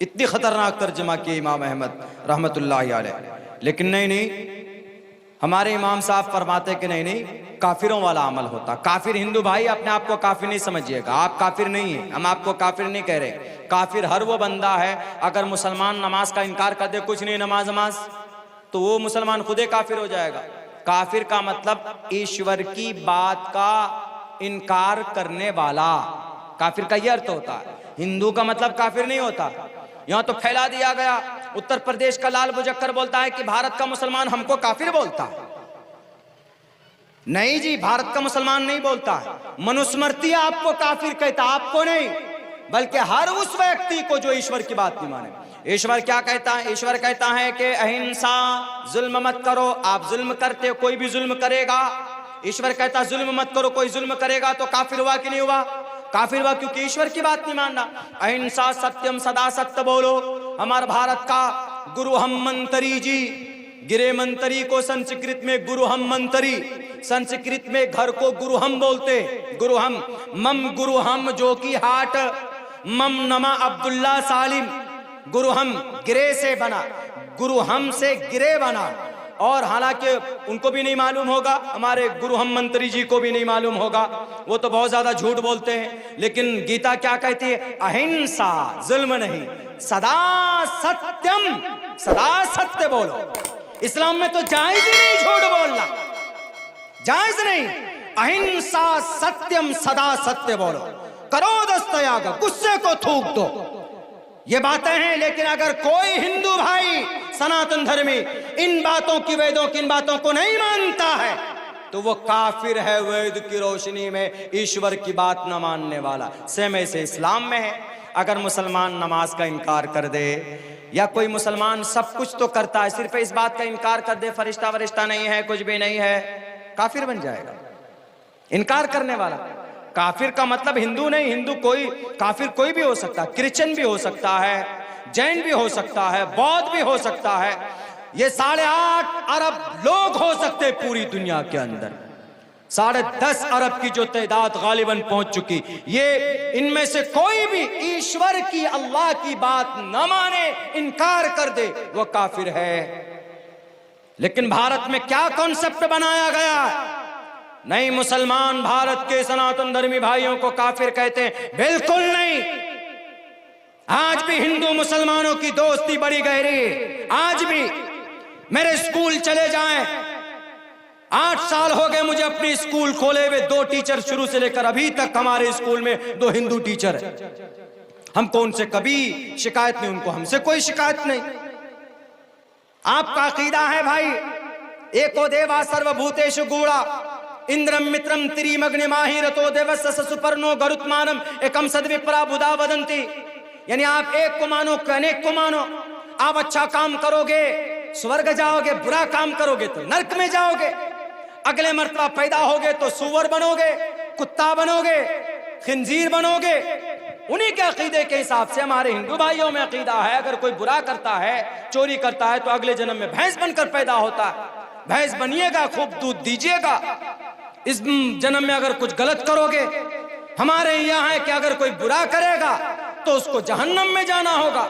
इतनी खतरनाक तर्जमा की इमाम अहमद रहमतुल्लाहि अलैह। लेकिन नहीं, हमारे इमाम साहब फरमाते कि नहीं, काफिरों वाला अमल होता। काफिर हिंदू भाई अपने आप को काफिर नहीं समझिएगा, आप काफिर नहीं है, हम आपको काफिर नहीं कह रहे। काफिर हर वो बंदा है अगर मुसलमान नमाज का इनकार कर दे, कुछ नहीं नमाज, तो वो मुसलमान खुदे काफिर हो जाएगा। काफिर का मतलब ईश्वर की बात का इनकार करने वाला, काफिर का यह अर्थ होता है। हिंदू का मतलब काफिर नहीं होता। यहां तो फैला दिया गया, उत्तर प्रदेश का लाल मुजक्कर बोलता है कि भारत का मुसलमान हमको काफिर बोलता है। नहीं जी, भारत का मुसलमान नहीं बोलता है। मनुस्मृति आपको काफिर कहता, आपको नहीं, बल्कि हर उस व्यक्ति को जो ईश्वर की बात नहीं माने। ईश्वर क्या कहता है? ईश्वर कहता है कि अहिंसा, जुल्म मत करो। आप जुल्म करते हो, कोई भी जुल्म करेगा। ईश्वर कहता जुल्म मत करो, कोई जुल्म करेगा तो काफिर हुआ कि नहीं हुआ? काफिर हुआ, क्योंकि ईश्वर की बात नहीं मानना। अहिंसा सत्यम सदा सत्य बोलो। हमारे भारत का गुरु हम मंत्री जी, गिरे मंत्री को संस्कृत में गुरु हम मंत्री, संस्कृत में घर को गुरु हम बोलते। गुरु हम, मम गुरु हम जो की हाट, मम नमा अब्दुल्ला सालिम। गुरु हम गिरे से बना, गुरु हम से गिरे बना। और हालांकि उनको भी नहीं मालूम होगा, हमारे गुरु हम मंत्री जी को भी नहीं मालूम होगा, वो तो बहुत ज्यादा झूठ बोलते हैं। लेकिन गीता क्या कहती है? अहिंसा, जुल्म नहीं, सदा सत्यम, सदा सत्य बोलो। इस्लाम में तो जायज ही नहीं झूठ बोलना, जायज नहीं। अहिंसा सत्यम सदा सत्य बोलो, करो दस्तयाग, गुस्से को थूक दो, ये बातें हैं। लेकिन अगर कोई हिंदू भाई सनातन धर्मी इन बातों की, वेदों की इन बातों को नहीं मानता है तो वो काफिर है। वेद की रोशनी में ईश्वर की बात न मानने वाला। सेम ऐसे इस्लाम में है, अगर मुसलमान नमाज का इनकार कर दे, या कोई मुसलमान सब कुछ तो करता है, सिर्फ इस बात का इनकार कर दे फरिश्ता वरिश्ता नहीं है, कुछ भी नहीं है, काफिर बन जाएगा। इनकार करने वाला काफिर का मतलब हिंदू नहीं, हिंदू कोई, काफिर कोई भी हो सकता है, क्रिश्चियन भी हो सकता है, जैन भी हो सकता है, बौद्ध भी हो सकता है। ये 8.5 अरब लोग हो सकते पूरी दुनिया के अंदर, 10.5 अरब की जो तादाद गालिबन पहुंच चुकी, ये इनमें से कोई भी ईश्वर की, अल्लाह की बात न माने, इनकार कर दे, वो काफिर है। लेकिन भारत में क्या कॉन्सेप्ट बनाया गया? नहीं, मुसलमान भारत के सनातन धर्मी भाइयों को काफिर कहते हैं, बिल्कुल नहीं। आज भी हिंदू मुसलमानों की दोस्ती बड़ी गहरी है। आज भी मेरे स्कूल चले जाएं, 8 साल हो गए मुझे अपनी स्कूल खोले हुए, 2 टीचर शुरू से लेकर अभी तक हमारे स्कूल में 2 हिंदू टीचर है। हमको उनसे कभी शिकायत नहीं, उनको हमसे कोई शिकायत नहीं। आपका अकीदा है भाई, एको देवा सर्वभूतेषु गूढ़ा, इंद्रम मित्रम तिरिमग्निमाहि रतो देवस्य सुपर्णो गरुत्मानम एकम सद्विप्रा बुधा वदंती। यानी आप एक को मानो, अनेक को मानो। आप अच्छा काम करोगे स्वर्ग जाओगे, बुरा काम करोगे तो नरक में जाओगे। अगले मर्तबा पैदा होगे तो सूअर बनोगे, कुत्ता बनोगे, खिंजीर बनोगे। उन्हीं के अकीदे के हिसाब से हमारे हिंदू भाइयों में अकीदा है, अगर कोई बुरा करता है, चोरी करता है, तो अगले जन्म में भैंस बनकर पैदा होता है। भैंस बनिएगा, खूब दूध दीजिएगा। इस जन्म में अगर कुछ गलत करोगे, हमारे यहाँ है कि अगर कोई बुरा करेगा तो उसको जहन्नम में जाना होगा।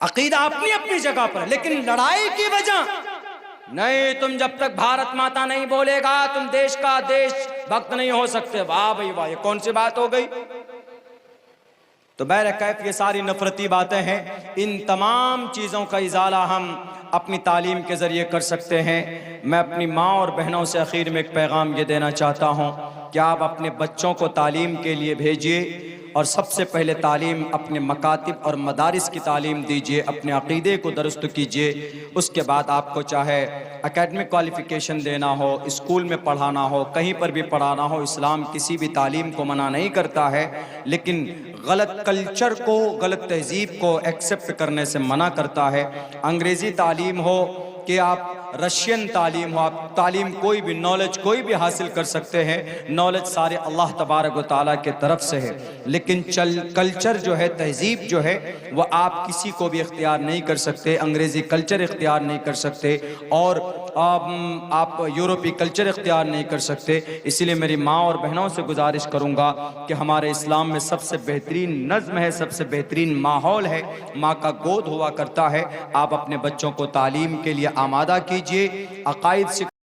अकीदा अपनी अपनी जगह पर, लेकिन लड़ाई की वजह नहीं। तुम जब तक भारत माता नहीं बोलेगा, तुम देश का देशभक्त नहीं हो सकते। वाह भाई वाह, ये कौन सी बात हो गई? तो बहरकैफ ये सारी नफरती बातें हैं। इन तमाम चीज़ों का इजाला हम अपनी तालीम के ज़रिए कर सकते हैं। मैं अपनी माँ और बहनों से आखिर में एक पैगाम ये देना चाहता हूँ कि आप अपने बच्चों को तालीम के लिए भेजिए, और सबसे पहले तालीम अपने मकातिब और मदारिस की तालीम दीजिए, अपने अक़ीदे को दुरुस्त कीजिए। उसके बाद आपको चाहे एकेडमिक क्वालिफ़िकेशन देना हो, स्कूल में पढ़ाना हो, कहीं पर भी पढ़ाना हो, इस्लाम किसी भी तालीम को मना नहीं करता है, लेकिन गलत कल्चर को, गलत तहज़ीब को एक्सेप्ट करने से मना करता है। अंग्रेज़ी तालीम हो कि आप रशियन तालीम हो, आप तालीम कोई भी नॉलेज कोई भी हासिल कर सकते हैं, नॉलेज सारे अल्लाह तबारक व तआला के तरफ से है। लेकिन कल्चर जो है, तहजीब जो है, वह आप किसी को भी इख्तियार नहीं कर सकते। अंग्रेज़ी कल्चर इख्तियार नहीं कर सकते और आप यूरोपीय कल्चर इख्तियार नहीं कर सकते। इसीलिए मेरी माँ और बहनों से गुजारिश करूँगा कि हमारे इस्लाम में सबसे बेहतरीन नज़्म है, सबसे बेहतरीन माहौल है, माँ का गोद हुआ करता है। आप अपने बच्चों को तालीम के लिए आमादा कीजिए, अकायद से